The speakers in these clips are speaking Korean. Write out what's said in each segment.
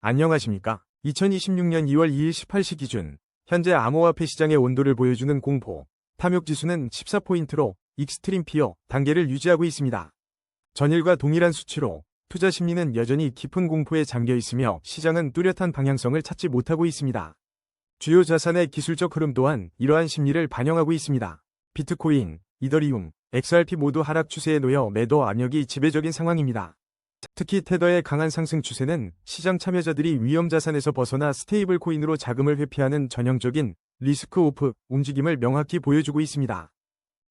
안녕하십니까? 2026년 2월 2일 18시 기준 현재 암호화폐 시장의 온도를 보여주는 공포, 탐욕지수는 14포인트로 익스트림 피어 단계를 유지하고 있습니다. 전일과 동일한 수치로 투자 심리는 여전히 깊은 공포에 잠겨 있으며 시장은 뚜렷한 방향성을 찾지 못하고 있습니다. 주요 자산의 기술적 흐름 또한 이러한 심리를 반영하고 있습니다. 비트코인, 이더리움, XRP 모두 하락 추세에 놓여 매도 압력이 지배적인 상황입니다. 특히 테더의 강한 상승 추세는 시장 참여자들이 위험 자산에서 벗어나 스테이블 코인으로 자금을 회피하는 전형적인 리스크 오프 움직임을 명확히 보여주고 있습니다.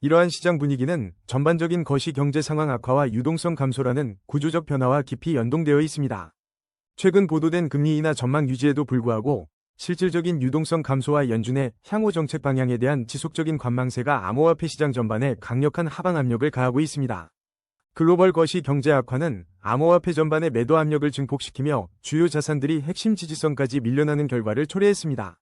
이러한 시장 분위기는 전반적인 거시 경제 상황 악화와 유동성 감소라는 구조적 변화와 깊이 연동되어 있습니다. 최근 보도된 금리 인하 전망 유지에도 불구하고 실질적인 유동성 감소와 연준의 향후 정책 방향에 대한 지속적인 관망세가 암호화폐 시장 전반에 강력한 하방 압력을 가하고 있습니다. 글로벌 거시 경제 악화는 암호화폐 전반의 매도 압력을 증폭시키며 주요 자산들이 핵심 지지선까지 밀려나는 결과를 초래했습니다.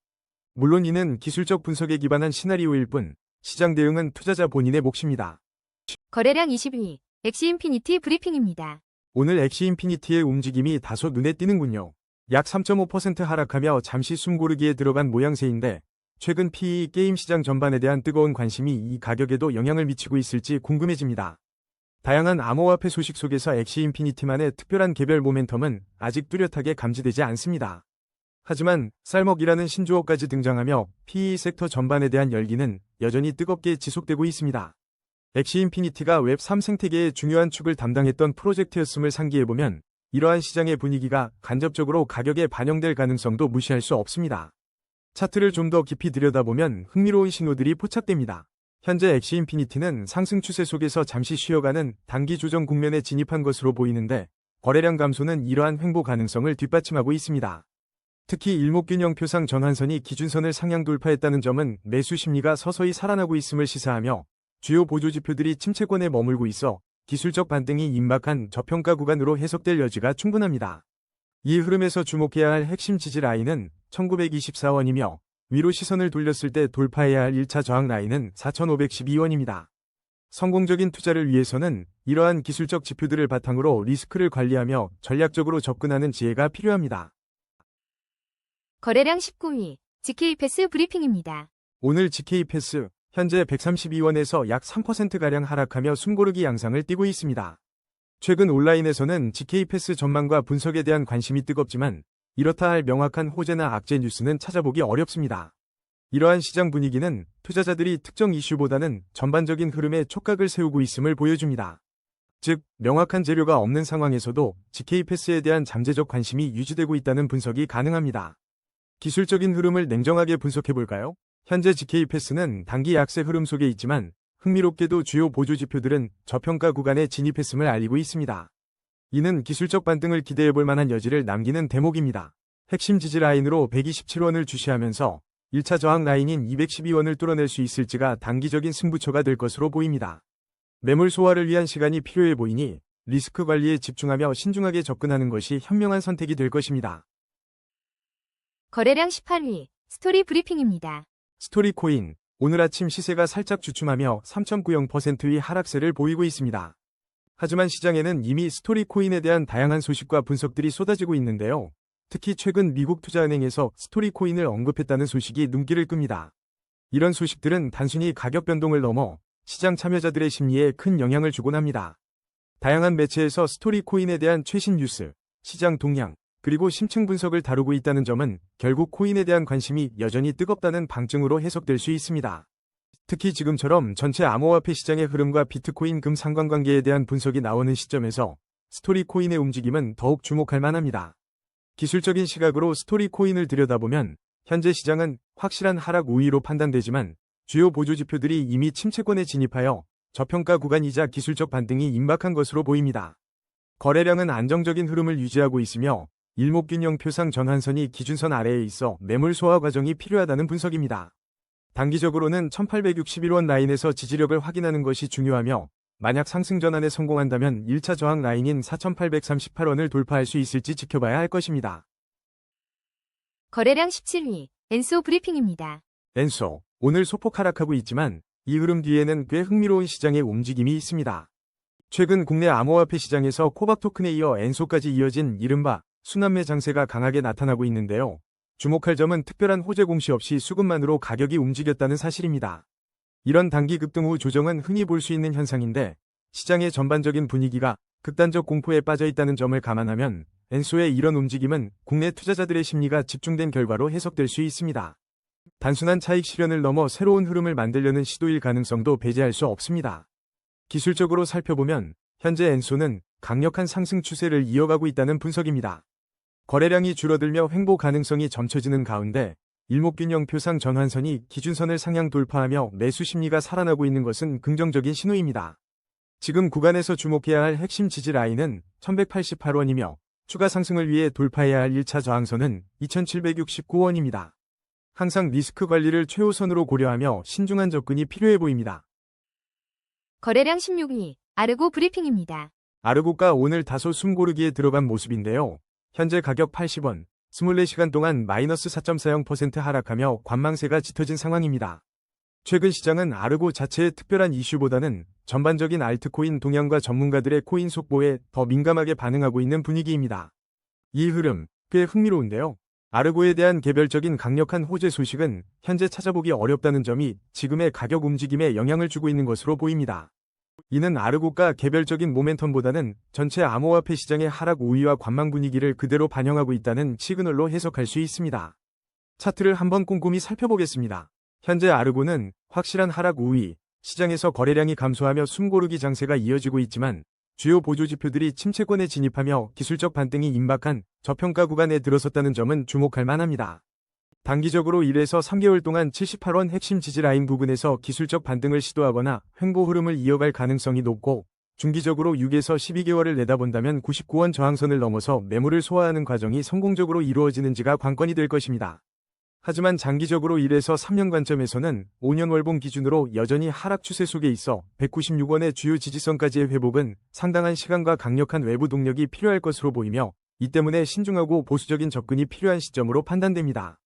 물론 이는 기술적 분석에 기반한 시나리오일 뿐 시장 대응은 투자자 본인의 몫입니다. 거래량 22. 엑시인피니티 브리핑입니다. 오늘 엑시인피니티의 움직임이 다소 눈에 띄는군요. 약 3.5% 하락하며 잠시 숨고르기에 들어간 모양새인데 최근 PE 게임 시장 전반에 대한 뜨거운 관심이 이 가격에도 영향을 미치고 있을지 궁금해집니다. 다양한 암호화폐 소식 속에서 엑시인피니티만의 특별한 개별 모멘텀은 아직 뚜렷하게 감지되지 않습니다. 하지만 쌀먹이라는 신조어까지 등장하며 PE 섹터 전반에 대한 열기는 여전히 뜨겁게 지속되고 있습니다. 엑시인피니티가 웹3 생태계의 중요한 축을 담당했던 프로젝트였음을 상기해보면 이러한 시장의 분위기가 간접적으로 가격에 반영될 가능성도 무시할 수 없습니다. 차트를 좀 더 깊이 들여다보면 흥미로운 신호들이 포착됩니다. 현재 엑시인피니티는 상승 추세 속에서 잠시 쉬어가는 단기 조정 국면에 진입한 것으로 보이는데 거래량 감소는 이러한 횡보 가능성을 뒷받침하고 있습니다. 특히 일목균형표상 전환선이 기준선을 상향 돌파했다는 점은 매수 심리가 서서히 살아나고 있음을 시사하며 주요 보조지표들이 침체권에 머물고 있어 기술적 반등이 임박한 저평가 구간으로 해석될 여지가 충분합니다. 이 흐름에서 주목해야 할 핵심 지지 라인은 1924원이며 위로 시선을 돌렸을 때 돌파해야 할 1차 저항 라인은 4512원입니다. 성공적인 투자를 위해서는 이러한 기술적 지표들을 바탕으로 리스크를 관리하며 전략적으로 접근하는 지혜가 필요합니다. 거래량 19위. GK패스 브리핑입니다. 오늘 GK패스 현재 132원에서 약 3%가량 하락하며 숨고르기 양상을 띠고 있습니다. 최근 온라인에서는 GK패스 전망과 분석에 대한 관심이 뜨겁지만 이렇다 할 명확한 호재나 악재 뉴스는 찾아보기 어렵습니다. 이러한 시장 분위기는 투자자들이 특정 이슈보다는 전반적인 흐름에 촉각을 세우고 있음을 보여줍니다. 즉, 명확한 재료가 없는 상황에서도 GK패스에 대한 잠재적 관심이 유지되고 있다는 분석이 가능합니다. 기술적인 흐름을 냉정하게 분석해볼까요? 현재 GK패스는 단기 약세 흐름 속에 있지만 흥미롭게도 주요 보조지표들은 저평가 구간에 진입했음을 알리고 있습니다. 이는 기술적 반등을 기대해볼 만한 여지를 남기는 대목입니다. 핵심 지지 라인으로 127원을 주시하면서 1차 저항 라인인 212원을 뚫어낼 수 있을지가 단기적인 승부처가 될 것으로 보입니다. 매물 소화를 위한 시간이 필요해 보이니 리스크 관리에 집중하며 신중하게 접근하는 것이 현명한 선택이 될 것입니다. 거래량 18위. 스토리 브리핑입니다. 스토리코인, 오늘 아침 시세가 살짝 주춤하며 3.90%의 하락세를 보이고 있습니다. 하지만 시장에는 이미 스토리코인에 대한 다양한 소식과 분석들이 쏟아지고 있는데요. 특히 최근 미국 투자은행에서 스토리코인을 언급했다는 소식이 눈길을 끕니다. 이런 소식들은 단순히 가격 변동을 넘어 시장 참여자들의 심리에 큰 영향을 주곤 합니다. 다양한 매체에서 스토리코인에 대한 최신 뉴스, 시장 동향, 그리고 심층 분석을 다루고 있다는 점은 결국 코인에 대한 관심이 여전히 뜨겁다는 방증으로 해석될 수 있습니다. 특히 지금처럼 전체 암호화폐 시장의 흐름과 비트코인 금 상관관계에 대한 분석이 나오는 시점에서 스토리코인의 움직임은 더욱 주목할 만합니다. 기술적인 시각으로 스토리코인을 들여다보면 현재 시장은 확실한 하락 우위로 판단되지만 주요 보조지표들이 이미 침체권에 진입하여 저평가 구간이자 기술적 반등이 임박한 것으로 보입니다. 거래량은 안정적인 흐름을 유지하고 있으며 일목균형표상 전환선이 기준선 아래에 있어 매물 소화 과정이 필요하다는 분석입니다. 단기적으로는 1861원 라인에서 지지력을 확인하는 것이 중요하며 만약 상승 전환에 성공한다면 1차 저항 라인인 4838원을 돌파할 수 있을지 지켜봐야 할 것입니다. 거래량 17위. 엔소 브리핑입니다. 엔소, 오늘 소폭 하락하고 있지만 이 흐름 뒤에는 꽤 흥미로운 시장의 움직임이 있습니다. 최근 국내 암호화폐 시장에서 코박 토큰에 이어 엔소까지 이어진 이른바 순환매 장세가 강하게 나타나고 있는데요. 주목할 점은 특별한 호재 공시 없이 수급만으로 가격이 움직였다는 사실입니다. 이런 단기 급등 후 조정은 흔히 볼 수 있는 현상인데 시장의 전반적인 분위기가 극단적 공포에 빠져 있다는 점을 감안하면 엔소의 이런 움직임은 국내 투자자들의 심리가 집중된 결과로 해석될 수 있습니다. 단순한 차익 실현을 넘어 새로운 흐름을 만들려는 시도일 가능성도 배제할 수 없습니다. 기술적으로 살펴보면 현재 엔소는 강력한 상승 추세를 이어가고 있다는 분석입니다. 거래량이 줄어들며 횡보 가능성이 점쳐지는 가운데 일목균형표상 전환선이 기준선을 상향 돌파하며 매수 심리가 살아나고 있는 것은 긍정적인 신호입니다. 지금 구간에서 주목해야 할 핵심 지지 라인은 1188원이며 추가 상승을 위해 돌파해야 할 1차 저항선은 2769원입니다. 항상 리스크 관리를 최우선으로 고려하며 신중한 접근이 필요해 보입니다. 거래량 16위, 아르고 브리핑입니다. 아르고가 오늘 다소 숨고르기에 들어간 모습인데요. 현재 가격 80원, 24시간 동안 마이너스 4.40% 하락하며 관망세가 짙어진 상황입니다. 최근 시장은 아르고 자체의 특별한 이슈보다는 전반적인 알트코인 동향과 전문가들의 코인 속보에 더 민감하게 반응하고 있는 분위기입니다. 이 흐름, 꽤 흥미로운데요. 아르고에 대한 개별적인 강력한 호재 소식은 현재 찾아보기 어렵다는 점이 지금의 가격 움직임에 영향을 주고 있는 것으로 보입니다. 이는 아르고가 개별적인 모멘텀보다는 전체 암호화폐 시장의 하락 우위와 관망 분위기를 그대로 반영하고 있다는 시그널로 해석할 수 있습니다. 차트를 한번 꼼꼼히 살펴보겠습니다. 현재 아르고는 확실한 하락 우위, 시장에서 거래량이 감소하며 숨고르기 장세가 이어지고 있지만 주요 보조지표들이 침체권에 진입하며 기술적 반등이 임박한 저평가 구간에 들어섰다는 점은 주목할 만합니다. 단기적으로 1에서 3개월 동안 78원 핵심 지지라인 부근에서 기술적 반등을 시도하거나 횡보 흐름을 이어갈 가능성이 높고 중기적으로 6에서 12개월을 내다본다면 99원 저항선을 넘어서 매물을 소화하는 과정이 성공적으로 이루어지는지가 관건이 될 것입니다. 하지만 장기적으로 1에서 3년 관점에서는 5년 월봉 기준으로 여전히 하락 추세 속에 있어 196원의 주요 지지선까지의 회복은 상당한 시간과 강력한 외부 동력이 필요할 것으로 보이며 이 때문에 신중하고 보수적인 접근이 필요한 시점으로 판단됩니다.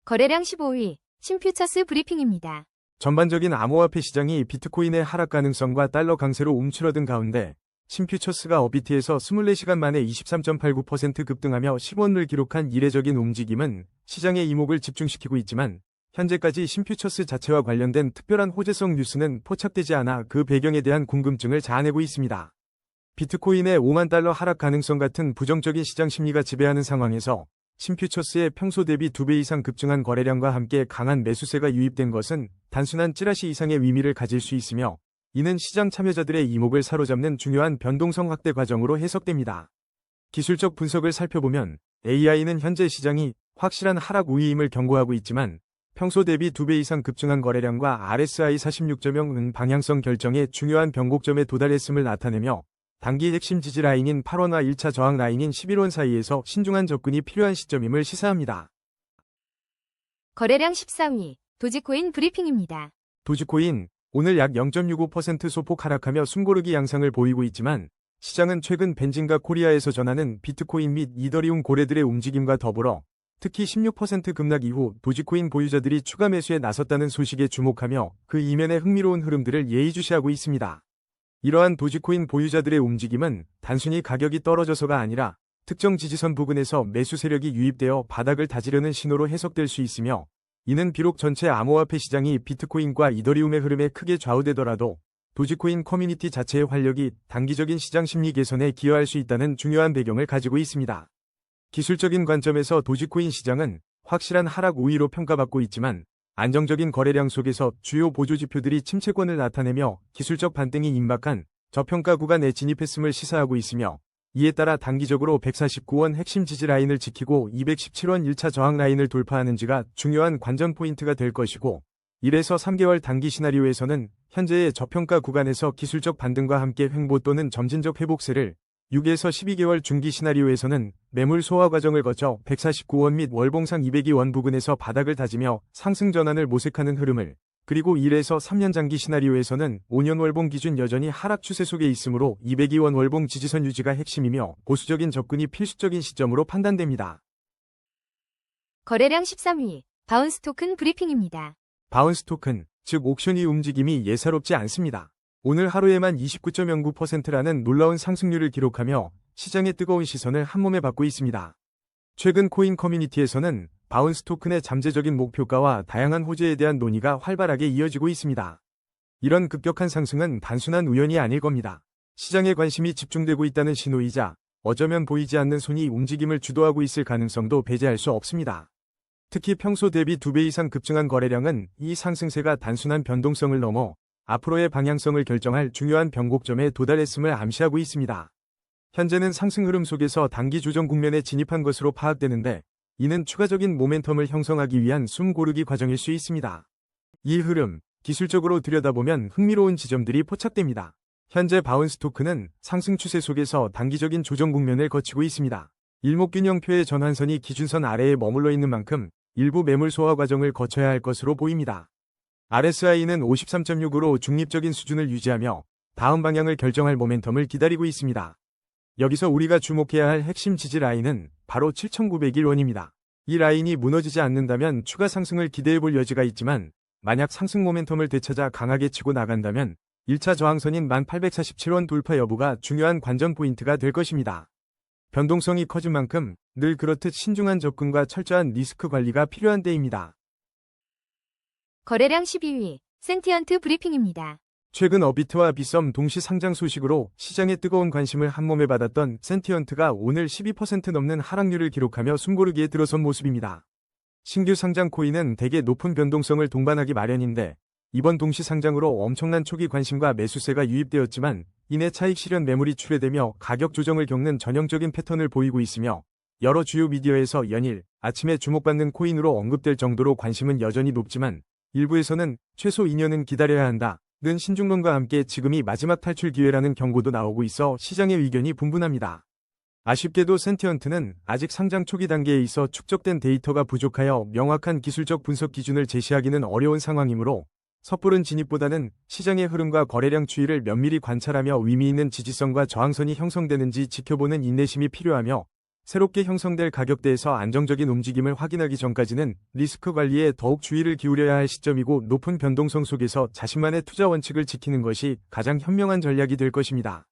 거래량 15위, 신퓨처스 브리핑입니다. 전반적인 암호화폐 시장이 비트코인의 하락 가능성과 달러 강세로 움츠러든 가운데 신퓨처스가 업비트에서 24시간 만에 23.89% 급등하며 10원을 기록한 이례적인 움직임은 시장의 이목을 집중시키고 있지만 현재까지 신퓨처스 자체와 관련된 특별한 호재성 뉴스는 포착되지 않아 그 배경에 대한 궁금증을 자아내고 있습니다. 비트코인의 5만 달러 하락 가능성 같은 부정적인 시장 심리가 지배하는 상황에서 신퓨처스의 평소 대비 2배 이상 급증한 거래량과 함께 강한 매수세가 유입된 것은 단순한 찌라시 이상의 의미를 가질 수 있으며 이는 시장 참여자들의 이목을 사로잡는 중요한 변동성 확대 과정으로 해석됩니다. 기술적 분석을 살펴보면 AI는 현재 시장이 확실한 하락 우위임을 경고하고 있지만 평소 대비 2배 이상 급증한 거래량과 RSI 46.0은 방향성 결정의 중요한 변곡점에 도달했음을 나타내며 단기 핵심 지지 라인인 8원과 1차 저항 라인인 11원 사이에서 신중한 접근이 필요한 시점임을 시사합니다. 거래량 14위, 도지코인 브리핑입니다. 도지코인, 오늘 약 0.65% 소폭 하락하며 숨고르기 양상을 보이고 있지만 시장은 최근 벤진과 코리아에서 전하는 비트코인 및 이더리움 고래들의 움직임과 더불어 특히 16% 급락 이후 도지코인 보유자들이 추가 매수에 나섰다는 소식에 주목하며 그 이면의 흥미로운 흐름들을 예의주시하고 있습니다. 이러한 도지코인 보유자들의 움직임은 단순히 가격이 떨어져서가 아니라 특정 지지선 부근에서 매수 세력이 유입되어 바닥을 다지려는 신호로 해석될 수 있으며 이는 비록 전체 암호화폐 시장이 비트코인과 이더리움의 흐름에 크게 좌우되더라도 도지코인 커뮤니티 자체의 활력이 단기적인 시장 심리 개선에 기여할 수 있다는 중요한 배경을 가지고 있습니다. 기술적인 관점에서 도지코인 시장은 확실한 하락 우위로 평가받고 있지만 안정적인 거래량 속에서 주요 보조지표들이 침체권을 나타내며 기술적 반등이 임박한 저평가 구간에 진입했음을 시사하고 있으며 이에 따라 단기적으로 149원 핵심 지지 라인을 지키고 217원 1차 저항 라인을 돌파하는지가 중요한 관전 포인트가 될 것이고 1에서 3개월 단기 시나리오에서는 현재의 저평가 구간에서 기술적 반등과 함께 횡보 또는 점진적 회복세를 6에서 12개월 중기 시나리오에서는 매물 소화 과정을 거쳐 149원 및 월봉상 202원 부근에서 바닥을 다지며 상승 전환을 모색하는 흐름을 그리고 1에서 3년 장기 시나리오에서는 5년 월봉 기준 여전히 하락 추세 속에 있으므로 202원 월봉 지지선 유지가 핵심이며 보수적인 접근이 필수적인 시점으로 판단됩니다. 거래량 13위, 바운스 토큰 브리핑입니다. 바운스 토큰, 즉 옥션이 움직임이 예사롭지 않습니다. 오늘 하루에만 29.09%라는 놀라운 상승률을 기록하며 시장의 뜨거운 시선을 한몸에 받고 있습니다. 최근 코인 커뮤니티에서는 바운스 토큰의 잠재적인 목표가와 다양한 호재에 대한 논의가 활발하게 이어지고 있습니다. 이런 급격한 상승은 단순한 우연이 아닐 겁니다. 시장에 관심이 집중되고 있다는 신호이자 어쩌면 보이지 않는 손이 움직임을 주도하고 있을 가능성도 배제할 수 없습니다. 특히 평소 대비 2배 이상 급증한 거래량은 이 상승세가 단순한 변동성을 넘어 앞으로의 방향성을 결정할 중요한 변곡점에 도달했음을 암시하고 있습니다. 현재는 상승 흐름 속에서 단기 조정 국면에 진입한 것으로 파악되는데 이는 추가적인 모멘텀을 형성하기 위한 숨 고르기 과정일 수 있습니다. 이 흐름, 기술적으로 들여다보면 흥미로운 지점들이 포착됩니다. 현재 바운스 토큰은 상승 추세 속에서 단기적인 조정 국면을 거치고 있습니다. 일목균형표의 전환선이 기준선 아래에 머물러 있는 만큼 일부 매물 소화 과정을 거쳐야 할 것으로 보입니다. RSI는 53.6으로 중립적인 수준을 유지하며 다음 방향을 결정할 모멘텀을 기다리고 있습니다. 여기서 우리가 주목해야 할 핵심 지지 라인은 바로 7,901원입니다. 이 라인이 무너지지 않는다면 추가 상승을 기대해볼 여지가 있지만 만약 상승 모멘텀을 되찾아 강하게 치고 나간다면 1차 저항선인 1847원 돌파 여부가 중요한 관전 포인트가 될 것입니다. 변동성이 커진 만큼 늘 그렇듯 신중한 접근과 철저한 리스크 관리가 필요한 때입니다. 거래량 12위, 센티언트 브리핑입니다. 최근 어비트와 비썸 동시 상장 소식으로 시장의 뜨거운 관심을 한몸에 받았던 센티언트가 오늘 12% 넘는 하락률을 기록하며 숨고르기에 들어선 모습입니다. 신규 상장 코인은 대개 높은 변동성을 동반하기 마련인데 이번 동시 상장으로 엄청난 초기 관심과 매수세가 유입되었지만 이내 차익 실현 매물이 출회되며 가격 조정을 겪는 전형적인 패턴을 보이고 있으며 여러 주요 미디어에서 연일 아침에 주목받는 코인으로 언급될 정도로 관심은 여전히 높지만 일부에서는 최소 2년은 기다려야 한다. 는 신중론과 함께 지금이 마지막 탈출 기회라는 경고도 나오고 있어 시장의 의견이 분분합니다. 아쉽게도 센티언트는 아직 상장 초기 단계에 있어 축적된 데이터가 부족하여 명확한 기술적 분석 기준을 제시하기는 어려운 상황이므로 섣부른 진입보다는 시장의 흐름과 거래량 추이를 면밀히 관찰하며 의미 있는 지지선과 저항선이 형성되는지 지켜보는 인내심이 필요하며 새롭게 형성될 가격대에서 안정적인 움직임을 확인하기 전까지는 리스크 관리에 더욱 주의를 기울여야 할 시점이고 높은 변동성 속에서 자신만의 투자 원칙을 지키는 것이 가장 현명한 전략이 될 것입니다.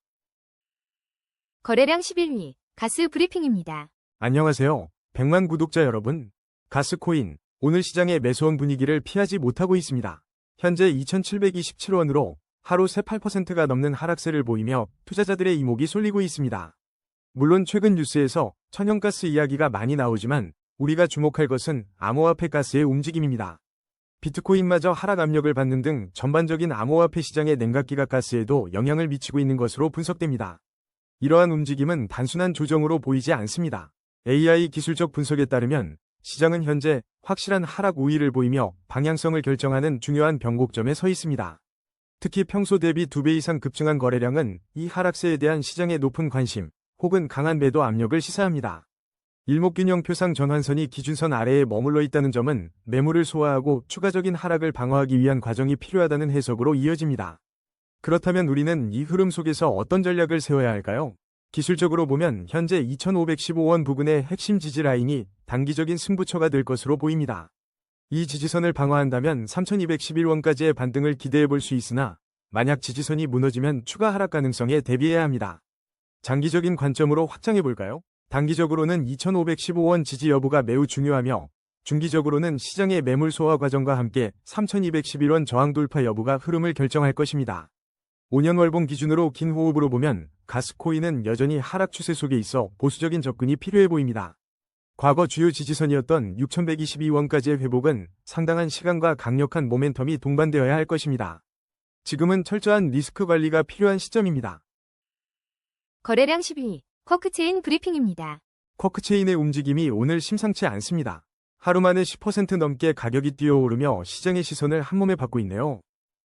거래량 11위, 가스 브리핑입니다. 안녕하세요. 100만 구독자 여러분. 가스코인, 오늘 시장의 매수원 분위기를 피하지 못하고 있습니다. 현재 2,727원으로 하루 새 8%가 넘는 하락세를 보이며 투자자들의 이목이 쏠리고 있습니다. 물론 최근 뉴스에서 천연가스 이야기가 많이 나오지만 우리가 주목할 것은 암호화폐 가스의 움직임입니다. 비트코인마저 하락 압력을 받는 등 전반적인 암호화폐 시장의 냉각기가 가스에도 영향을 미치고 있는 것으로 분석됩니다. 이러한 움직임은 단순한 조정으로 보이지 않습니다. AI 기술적 분석에 따르면 시장은 현재 확실한 하락 우위를 보이며 방향성을 결정하는 중요한 변곡점에 서 있습니다. 특히 평소 대비 2배 이상 급증한 거래량은 이 하락세에 대한 시장의 높은 관심, 혹은 강한 매도 압력을 시사합니다. 일목균형표상 전환선이 기준선 아래에 머물러 있다는 점은 매물을 소화하고 추가적인 하락을 방어하기 위한 과정이 필요하다는 해석으로 이어집니다. 그렇다면 우리는 이 흐름 속에서 어떤 전략을 세워야 할까요? 기술적으로 보면 현재 2,515원 부근의 핵심 지지 라인이 단기적인 승부처가 될 것으로 보입니다. 이 지지선을 방어한다면 3,211원까지의 반등을 기대해 볼 수 있으나 만약 지지선이 무너지면 추가 하락 가능성에 대비해야 합니다. 장기적인 관점으로 확장해 볼까요? 단기적으로는 2,515원 지지 여부가 매우 중요하며 중기적으로는 시장의 매물 소화 과정과 함께 3,211원 저항 돌파 여부가 흐름을 결정할 것입니다. 5년 월봉 기준으로 긴 호흡으로 보면 가스코인은 여전히 하락 추세 속에 있어 보수적인 접근이 필요해 보입니다. 과거 주요 지지선이었던 6,122원까지의 회복은 상당한 시간과 강력한 모멘텀이 동반되어야 할 것입니다. 지금은 철저한 리스크 관리가 필요한 시점입니다. 거래량 12위, 쿼크체인 브리핑입니다. 쿼크체인의 움직임이 오늘 심상치 않습니다. 하루 만에 10% 넘게 가격이 뛰어오르며 시장의 시선을 한몸에 받고 있네요.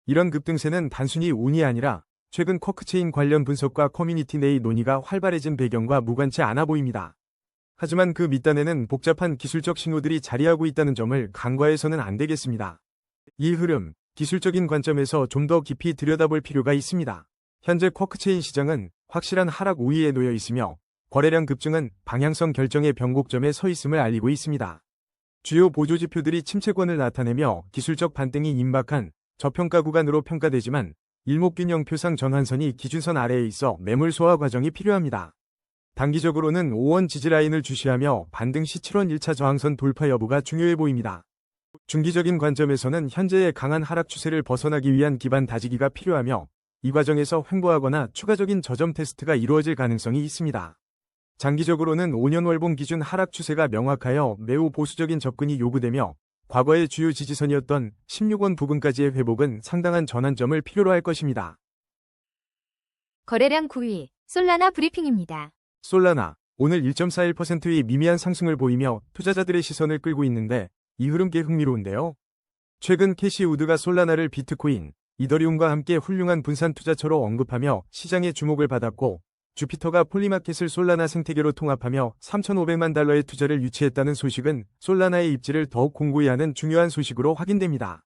이런 급등세는 단순히 운이 아니라 최근 쿼크체인 관련 분석과 커뮤니티 내의 논의가 활발해진 배경과 무관치 않아 보입니다. 하지만 그 밑단에는 복잡한 기술적 신호들이 자리하고 있다는 점을 간과해서는 안 되겠습니다. 이 흐름, 기술적인 관점에서 좀 더 깊이 들여다볼 필요가 있습니다. 현재 쿼크체인 시장은 확실한 하락 우위에 놓여 있으며 거래량 급증은 방향성 결정의 변곡점에 서 있음을 알리고 있습니다. 주요 보조지표들이 침체권을 나타내며 기술적 반등이 임박한 저평가 구간으로 평가되지만 일목균형표상 전환선이 기준선 아래에 있어 매물 소화 과정이 필요합니다. 단기적으로는 5원 지지라인을 주시하며 반등 시 7원 1차 저항선 돌파 여부가 중요해 보입니다. 중기적인 관점에서는 현재의 강한 하락 추세를 벗어나기 위한 기반 다지기가 필요하며 이 과정에서 횡보하거나 추가적인 저점 테스트가 이루어질 가능성이 있습니다. 장기적으로는 5년 월봉 기준 하락 추세가 명확하여 매우 보수적인 접근이 요구되며 과거의 주요 지지선이었던 16원 부근까지의 회복은 상당한 전환점을 필요로 할 것입니다. 거래량 9위, 솔라나 브리핑입니다. 솔라나, 오늘 1.41%의 미미한 상승을 보이며 투자자들의 시선을 끌고 있는데 이 흐름 꽤 흥미로운데요. 최근 캐시 우드가 솔라나를 비트코인, 이더리움과 함께 훌륭한 분산 투자처로 언급하며 시장의 주목을 받았고 주피터가 폴리마켓을 솔라나 생태계로 통합하며 3,500만 달러의 투자를 유치했다는 소식은 솔라나의 입지를 더욱 공고히 하는 중요한 소식으로 확인됩니다.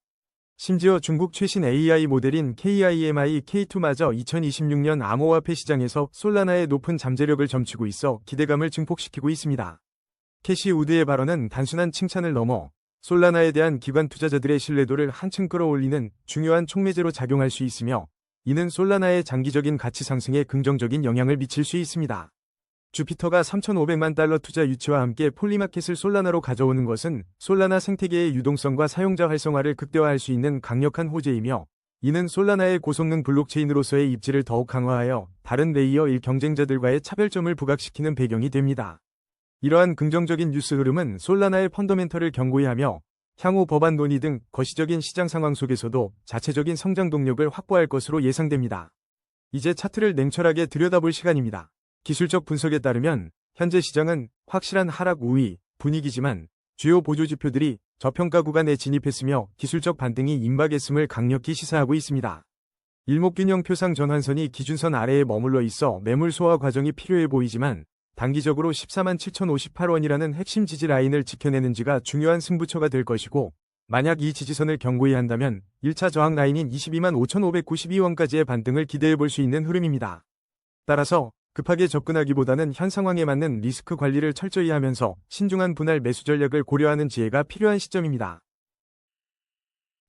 심지어 중국 최신 AI 모델인 KIMI K2마저 2026년 암호화폐 시장에서 솔라나의 높은 잠재력을 점치고 있어 기대감을 증폭시키고 있습니다. 캐시 우드의 발언은 단순한 칭찬을 넘어 솔라나에 대한 기관 투자자들의 신뢰도를 한층 끌어올리는 중요한 촉매제로 작용할 수 있으며 이는 솔라나의 장기적인 가치 상승에 긍정적인 영향을 미칠 수 있습니다. 주피터가 3,500만 달러 투자 유치와 함께 폴리마켓을 솔라나로 가져오는 것은 솔라나 생태계의 유동성과 사용자 활성화를 극대화할 수 있는 강력한 호재이며 이는 솔라나의 고성능 블록체인으로서의 입지를 더욱 강화하여 다른 레이어 1 경쟁자들과의 차별점을 부각시키는 배경이 됩니다. 이러한 긍정적인 뉴스 흐름은 솔라나의 펀더멘털을 견고히 하며 향후 법안 논의 등 거시적인 시장 상황 속에서도 자체적인 성장 동력을 확보할 것으로 예상됩니다. 이제 차트를 냉철하게 들여다볼 시간입니다. 기술적 분석에 따르면 현재 시장은 확실한 하락 우위 분위기지만 주요 보조지표들이 저평가 구간에 진입했으며 기술적 반등이 임박했음을 강력히 시사하고 있습니다. 일목균형 표상 전환선이 기준선 아래에 머물러 있어 매물 소화 과정이 필요해 보이지만 단기적으로 14만 7,058원이라는 핵심 지지 라인을 지켜내는지가 중요한 승부처가 될 것이고 만약 이 지지선을 견고히 한다면 1차 저항 라인인 22만 5,592원까지의 반등을 기대해 볼 수 있는 흐름입니다. 따라서 급하게 접근하기보다는 현 상황에 맞는 리스크 관리를 철저히 하면서 신중한 분할 매수 전략을 고려하는 지혜가 필요한 시점입니다.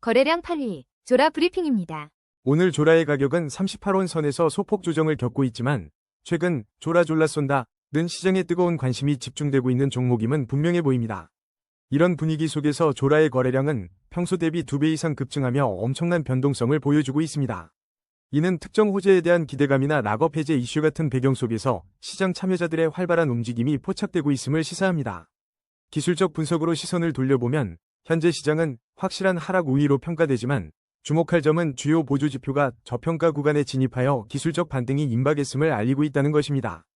거래량 8위, 조라 브리핑입니다. 오늘 조라의 가격은 38원 선에서 소폭 조정을 겪고 있지만 최근 조라 졸라 쏜다는 시장에 뜨거운 관심이 집중되고 있는 종목임은 분명해 보입니다. 이런 분위기 속에서 조라의 거래량은 평소 대비 2배 이상 급증하며 엄청난 변동성을 보여주고 있습니다. 이는 특정 호재에 대한 기대감이나 락업 해제 이슈 같은 배경 속에서 시장 참여자들의 활발한 움직임이 포착되고 있음을 시사합니다. 기술적 분석으로 시선을 돌려보면 현재 시장은 확실한 하락 우위로 평가되지만 주목할 점은 주요 보조지표가 저평가 구간에 진입하여 기술적 반등이 임박했음을 알리고 있다는 것입니다.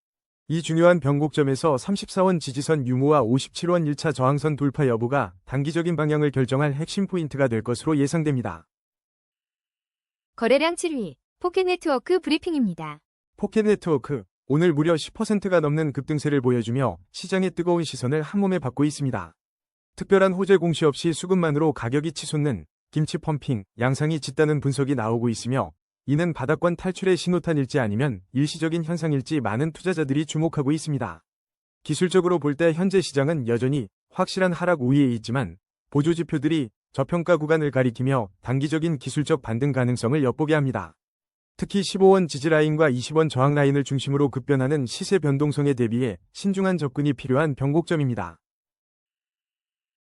이 중요한 변곡점에서 34원 지지선 유무와 57원 1차 저항선 돌파 여부가 단기적인 방향을 결정할 핵심 포인트가 될 것으로 예상됩니다. 거래량 7위, 포켓네트워크 브리핑입니다. 포켓네트워크, 오늘 무려 10%가 넘는 급등세를 보여주며 시장의 뜨거운 시선을 한몸에 받고 있습니다. 특별한 호재 공시 없이 수급만으로 가격이 치솟는 김치 펌핑, 양상이 짙다는 분석이 나오고 있으며 이는 바닥권 탈출의 신호탄일지 아니면 일시적인 현상일지 많은 투자자들이 주목하고 있습니다. 기술적으로 볼 때 현재 시장은 여전히 확실한 하락 우위에 있지만 보조지표들이 저평가 구간을 가리키며 단기적인 기술적 반등 가능성을 엿보게 합니다. 특히 15원 지지라인과 20원 저항라인을 중심으로 급변하는 시세 변동성에 대비해 신중한 접근이 필요한 변곡점입니다.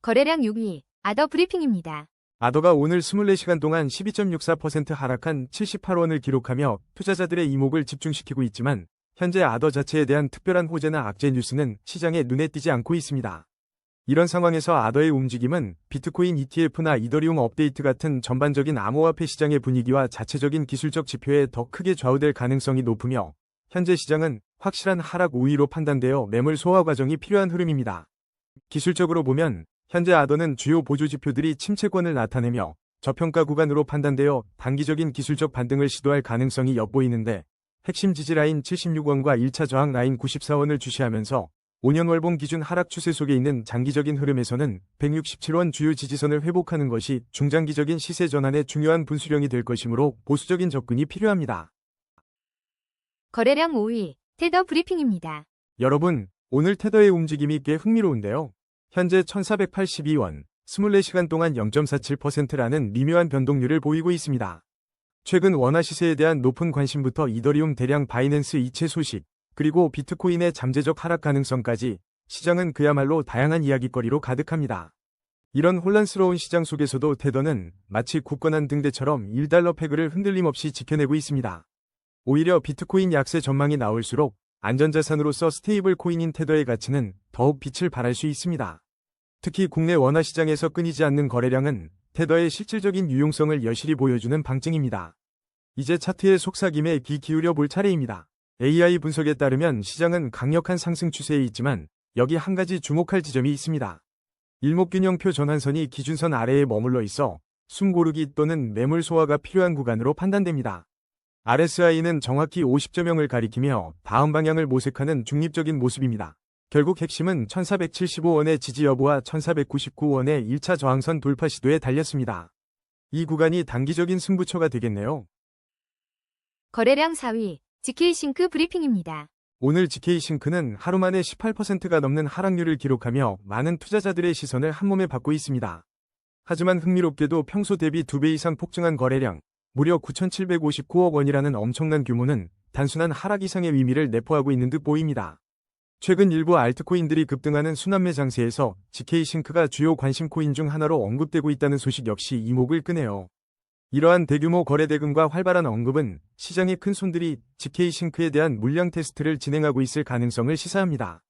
거래량 6위, 아더 브리핑입니다. 아더가 오늘 24시간 동안 12.64% 하락한 78원을 기록하며 투자자들의 이목을 집중시키고 있지만 현재 아더 자체에 대한 특별한 호재나 악재 뉴스는 시장에 눈에 띄지 않고 있습니다. 이런 상황에서 아더의 움직임은 비트코인 ETF나 이더리움 업데이트 같은 전반적인 암호화폐 시장의 분위기와 자체적인 기술적 지표에 더 크게 좌우될 가능성이 높으며 현재 시장은 확실한 하락 우위로 판단되어 매물 소화 과정이 필요한 흐름입니다. 기술적으로 보면 현재 아더는 주요 보조지표들이 침체권을 나타내며 저평가 구간으로 판단되어 단기적인 기술적 반등을 시도할 가능성이 엿보이는데 핵심 지지라인 76원과 1차 저항 라인 94원을 주시하면서 5년 월봉 기준 하락 추세 속에 있는 장기적인 흐름에서는 167원 주요 지지선을 회복하는 것이 중장기적인 시세 전환의 중요한 분수령이 될 것이므로 보수적인 접근이 필요합니다. 거래량 5위, 테더 브리핑입니다. 여러분, 오늘 테더의 움직임이 꽤 흥미로운데요. 현재 1482원, 24시간 동안 0.47%라는 미묘한 변동률을 보이고 있습니다. 최근 원화 시세에 대한 높은 관심부터 이더리움 대량 바이낸스 이체 소식, 그리고 비트코인의 잠재적 하락 가능성까지 시장은 그야말로 다양한 이야깃거리로 가득합니다. 이런 혼란스러운 시장 속에서도 테더는 마치 굳건한 등대처럼 1달러 페그를 흔들림 없이 지켜내고 있습니다. 오히려 비트코인 약세 전망이 나올수록 안전자산으로서 스테이블 코인인 테더의 가치는 더욱 빛을 발할 수 있습니다. 특히 국내 원화 시장에서 끊이지 않는 거래량은 테더의 실질적인 유용성을 여실히 보여주는 방증입니다. 이제 차트의 속삭임에 귀 기울여 볼 차례입니다. AI 분석에 따르면 시장은 강력한 상승 추세에 있지만 여기 한 가지 주목할 지점이 있습니다. 일목균형표 전환선이 기준선 아래에 머물러 있어 숨고르기 또는 매물 소화가 필요한 구간으로 판단됩니다. RSI는 정확히 50저명을 가리키며 다음 방향을 모색하는 중립적인 모습입니다. 결국 핵심은 1475원의 지지 여부와 1499원의 1차 저항선 돌파 시도에 달렸습니다. 이 구간이 단기적인 승부처가 되겠네요. 거래량 4위, GK싱크 브리핑입니다. 오늘 GK싱크는 하루 만에 18%가 넘는 하락률을 기록하며 많은 투자자들의 시선을 한몸에 받고 있습니다. 하지만 흥미롭게도 평소 대비 2배 이상 폭증한 거래량, 무려 9,759억 원이라는 엄청난 규모는 단순한 하락 이상의 의미를 내포하고 있는 듯 보입니다. 최근 일부 알트코인들이 급등하는 순환매 장세에서 GK싱크가 주요 관심 코인 중 하나로 언급되고 있다는 소식 역시 이목을 끄네요. 이러한 대규모 거래 대금과 활발한 언급은 시장의 큰 손들이 GK싱크에 대한 물량 테스트를 진행하고 있을 가능성을 시사합니다.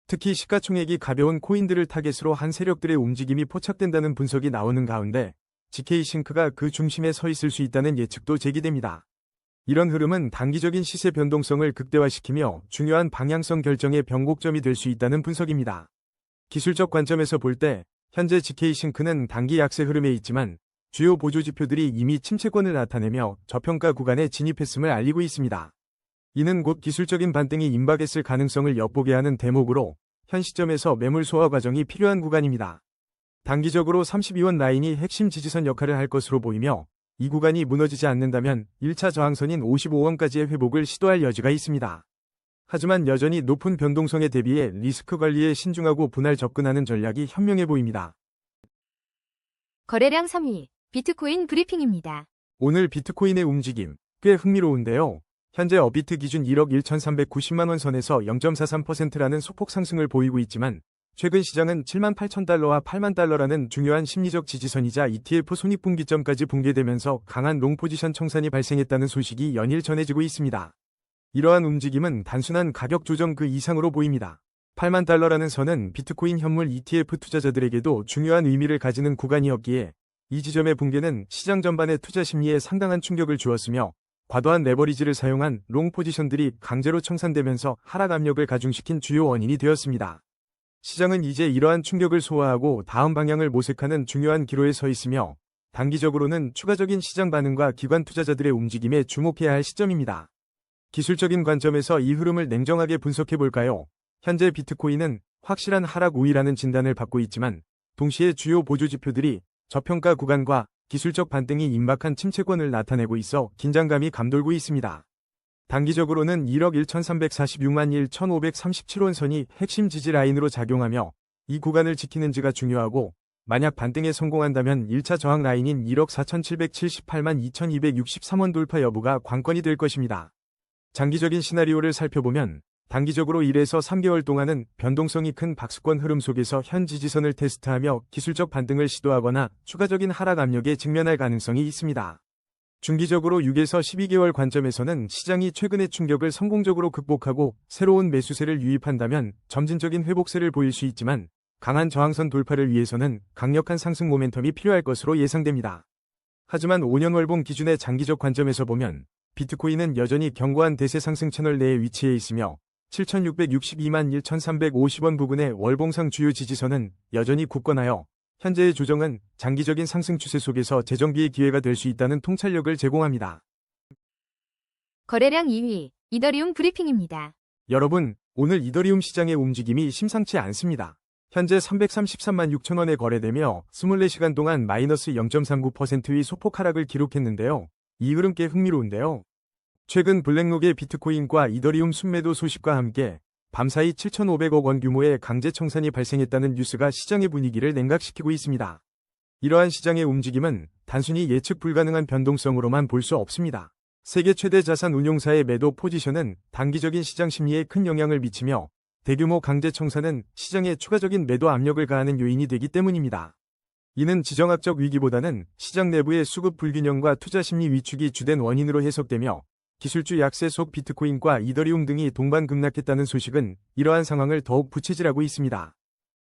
특히 시가총액이 가벼운 코인들을 타겟으로 한 세력들의 움직임이 포착된다는 분석이 나오는 가운데 GK싱크가 그 중심에 서 있을 수 있다는 예측도 제기됩니다. 이런 흐름은 단기적인 시세 변동성을 극대화시키며 중요한 방향성 결정의 변곡점이 될 수 있다는 분석입니다. 기술적 관점에서 볼 때 현재 GK싱크는 단기 약세 흐름에 있지만 주요 보조지표들이 이미 침체권을 나타내며 저평가 구간에 진입했음을 알리고 있습니다. 이는 곧 기술적인 반등이 임박했을 가능성을 엿보게 하는 대목으로 현 시점에서 매물 소화 과정이 필요한 구간입니다. 단기적으로 32원 라인이 핵심 지지선 역할을 할 것으로 보이며 이 구간이 무너지지 않는다면 1차 저항선인 55원까지의 회복을 시도할 여지가 있습니다. 하지만 여전히 높은 변동성에 대비해 리스크 관리에 신중하고 분할 접근하는 전략이 현명해 보입니다. 거래량 3위, 비트코인 브리핑입니다. 오늘 비트코인의 움직임 꽤 흥미로운데요. 현재 업비트 기준 1억 1,390만 원 선에서 0.43%라는 소폭 상승을 보이고 있지만 최근 시장은 78,000달러와 80,000달러라는 중요한 심리적 지지선이자 ETF 손익분기점까지 붕괴되면서 강한 롱 포지션 청산이 발생했다는 소식이 연일 전해지고 있습니다. 이러한 움직임은 단순한 가격 조정 그 이상으로 보입니다. 80,000달러라는 선은 비트코인 현물 ETF 투자자들에게도 중요한 의미를 가지는 구간이었기에 이 지점의 붕괴는 시장 전반의 투자 심리에 상당한 충격을 주었으며 과도한 레버리지를 사용한 롱 포지션들이 강제로 청산되면서 하락 압력을 가중시킨 주요 원인이 되었습니다. 시장은 이제 이러한 충격을 소화하고 다음 방향을 모색하는 중요한 기로에 서 있으며 단기적으로는 추가적인 시장 반응과 기관 투자자들의 움직임에 주목해야 할 시점입니다. 기술적인 관점에서 이 흐름을 냉정하게 분석해 볼까요? 현재 비트코인은 확실한 하락 우위라는 진단을 받고 있지만 동시에 주요 보조지표들이 저평가 구간과 기술적 반등이 임박한 침체권을 나타내고 있어 긴장감이 감돌고 있습니다. 단기적으로는 1억 1,346만 1,537원 선이 핵심 지지 라인으로 작용하며 이 구간을 지키는지가 중요하고 만약 반등에 성공한다면 1차 저항 라인인 1억 4,778만 2,263원 돌파 여부가 관건이 될 것입니다. 장기적인 시나리오를 살펴보면 단기적으로 1에서 3개월 동안은 변동성이 큰 박스권 흐름 속에서 현 지지선을 테스트하며 기술적 반등을 시도하거나 추가적인 하락 압력에 직면할 가능성이 있습니다. 중기적으로 6에서 12개월 관점에서는 시장이 최근의 충격을 성공적으로 극복하고 새로운 매수세를 유입한다면 점진적인 회복세를 보일 수 있지만 강한 저항선 돌파를 위해서는 강력한 상승 모멘텀이 필요할 것으로 예상됩니다. 하지만 5년 월봉 기준의 장기적 관점에서 보면 비트코인은 여전히 견고한 대세 상승 채널 내에 위치해 있으며 7,662만 1,350원 부근의 월봉상 주요 지지선은 여전히 굳건하여 현재의 조정은 장기적인 상승 추세 속에서 재정비의 기회가 될 수 있다는 통찰력을 제공합니다. 거래량 2위, 이더리움 브리핑입니다. 여러분, 오늘 이더리움 시장의 움직임이 심상치 않습니다. 현재 333만 6천원에 거래되며 24시간 동안 마이너스 0.39%의 소폭 하락을 기록했는데요. 이 흐름 꽤 흥미로운데요. 최근 블랙록의 비트코인과 이더리움 순매도 소식과 함께 밤사이 7,500억 원 규모의 강제 청산이 발생했다는 뉴스가 시장의 분위기를 냉각시키고 있습니다. 이러한 시장의 움직임은 단순히 예측 불가능한 변동성으로만 볼 수 없습니다. 세계 최대 자산 운용사의 매도 포지션은 단기적인 시장 심리에 큰 영향을 미치며 대규모 강제 청산은 시장에 추가적인 매도 압력을 가하는 요인이 되기 때문입니다. 이는 지정학적 위기보다는 시장 내부의 수급 불균형과 투자 심리 위축이 주된 원인으로 해석되며 기술주 약세 속 비트코인과 이더리움 등이 동반 급락했다는 소식은 이러한 상황을 더욱 부채질하고 있습니다.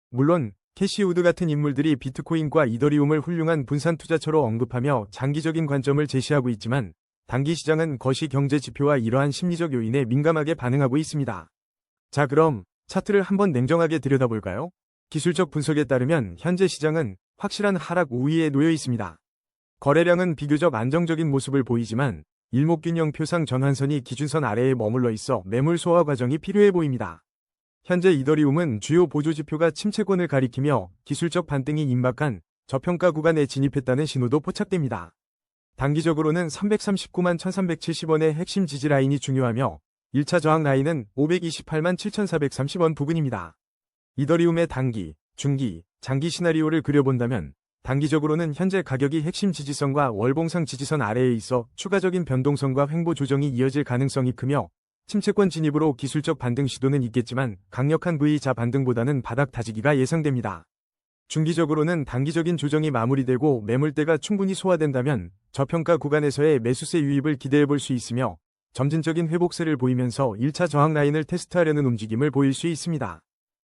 물론 캐시 우드 같은 인물들이 비트코인과 이더리움을 훌륭한 분산 투자처로 언급하며 장기적인 관점을 제시하고 있지만 단기 시장은 거시 경제 지표와 이러한 심리적 요인에 민감하게 반응하고 있습니다. 자, 그럼 차트를 한번 냉정하게 들여다볼까요? 기술적 분석에 따르면 현재 시장은 확실한 하락 우위에 놓여 있습니다. 거래량은 비교적 안정적인 모습을 보이지만 일목균형표상 전환선이 기준선 아래에 머물러 있어 매물 소화 과정이 필요해 보입니다. 현재 이더리움은 주요 보조지표가 침체권을 가리키며 기술적 반등이 임박한 저평가 구간에 진입했다는 신호도 포착됩니다. 단기적으로는 339만 1370원의 핵심 지지 라인이 중요하며 1차 저항 라인은 528만 7430원 부근입니다. 이더리움의 단기, 중기, 장기 시나리오를 그려본다면 단기적으로는 현재 가격이 핵심 지지선과 월봉상 지지선 아래에 있어 추가적인 변동성과 횡보 조정이 이어질 가능성이 크며 침체권 진입으로 기술적 반등 시도는 있겠지만 강력한 V자 반등보다는 바닥 다지기가 예상됩니다. 중기적으로는 단기적인 조정이 마무리되고 매물대가 충분히 소화된다면 저평가 구간에서의 매수세 유입을 기대해볼 수 있으며 점진적인 회복세를 보이면서 1차 저항 라인을 테스트하려는 움직임을 보일 수 있습니다.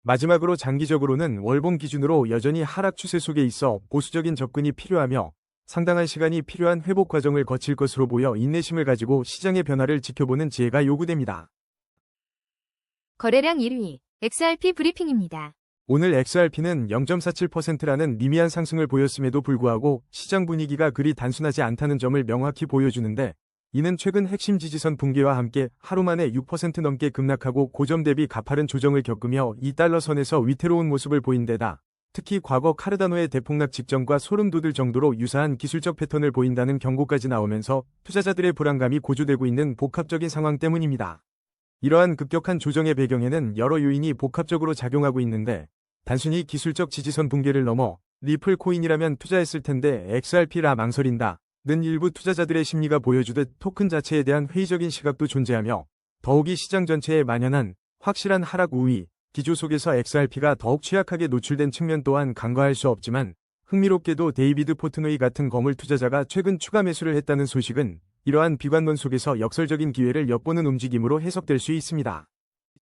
마지막으로 장기적으로는 월봉 기준으로 여전히 하락 추세 속에 있어 보수적인 접근이 필요하며 상당한 시간이 필요한 회복 과정을 거칠 것으로 보여 인내심을 가지고 시장의 변화를 지켜보는 지혜가 요구됩니다. 거래량 1위, XRP 브리핑입니다. 오늘 XRP는 0.47%라는 미미한 상승을 보였음에도 불구하고 시장 분위기가 그리 단순하지 않다는 점을 명확히 보여주는데 이는 최근 핵심 지지선 붕괴와 함께 하루 만에 6% 넘게 급락하고 고점 대비 가파른 조정을 겪으며 2달러 선에서 위태로운 모습을 보인 데다 특히 과거 카르다노의 대폭락 직전과 소름 돋을 정도로 유사한 기술적 패턴을 보인다는 경고까지 나오면서 투자자들의 불안감이 고조되고 있는 복합적인 상황 때문입니다. 이러한 급격한 조정의 배경에는 여러 요인이 복합적으로 작용하고 있는데 단순히 기술적 지지선 붕괴를 넘어 리플 코인이라면 투자했을 텐데 XRP라 망설인다. 는 일부 투자자들의 심리가 보여주듯 토큰 자체에 대한 회의적인 시각도 존재하며 더욱이 시장 전체에 만연한 확실한 하락 우위, 기조 속에서 XRP가 더욱 취약하게 노출된 측면 또한 간과할 수 없지만 흥미롭게도 데이비드 포트노이 같은 거물 투자자가 최근 추가 매수를 했다는 소식은 이러한 비관론 속에서 역설적인 기회를 엿보는 움직임으로 해석될 수 있습니다.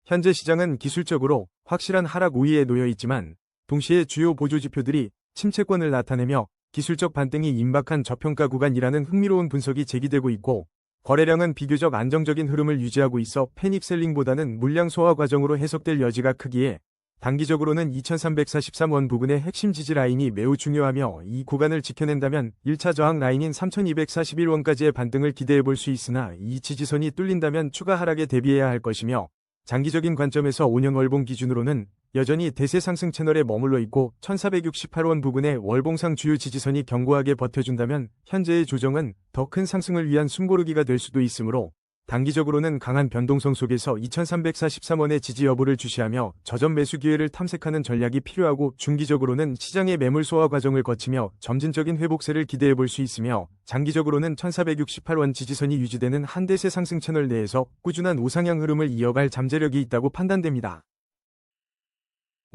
현재 시장은 기술적으로 확실한 하락 우위에 놓여 있지만 동시에 주요 보조지표들이 침체권을 나타내며 기술적 반등이 임박한 저평가 구간이라는 흥미로운 분석이 제기되고 있고 거래량은 비교적 안정적인 흐름을 유지하고 있어 패닉셀링보다는 물량 소화 과정으로 해석될 여지가 크기에 단기적으로는 2343원 부근의 핵심 지지 라인이 매우 중요하며 이 구간을 지켜낸다면 1차 저항 라인인 3241원까지의 반등을 기대해볼 수 있으나 이 지지선이 뚫린다면 추가 하락에 대비해야 할 것이며 장기적인 관점에서 5년 월봉 기준으로는 여전히 대세 상승 채널에 머물러 있고 1468원 부근의 월봉상 주요 지지선이 견고하게 버텨준다면 현재의 조정은 더 큰 상승을 위한 숨고르기가 될 수도 있으므로 단기적으로는 강한 변동성 속에서 2343원의 지지 여부를 주시하며 저점 매수 기회를 탐색하는 전략이 필요하고 중기적으로는 시장의 매물 소화 과정을 거치며 점진적인 회복세를 기대해볼 수 있으며 장기적으로는 1468원 지지선이 유지되는 한 대세 상승 채널 내에서 꾸준한 우상향 흐름을 이어갈 잠재력이 있다고 판단됩니다.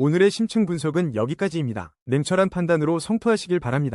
오늘의 심층 분석은 여기까지입니다. 냉철한 판단으로 성토하시길 바랍니다.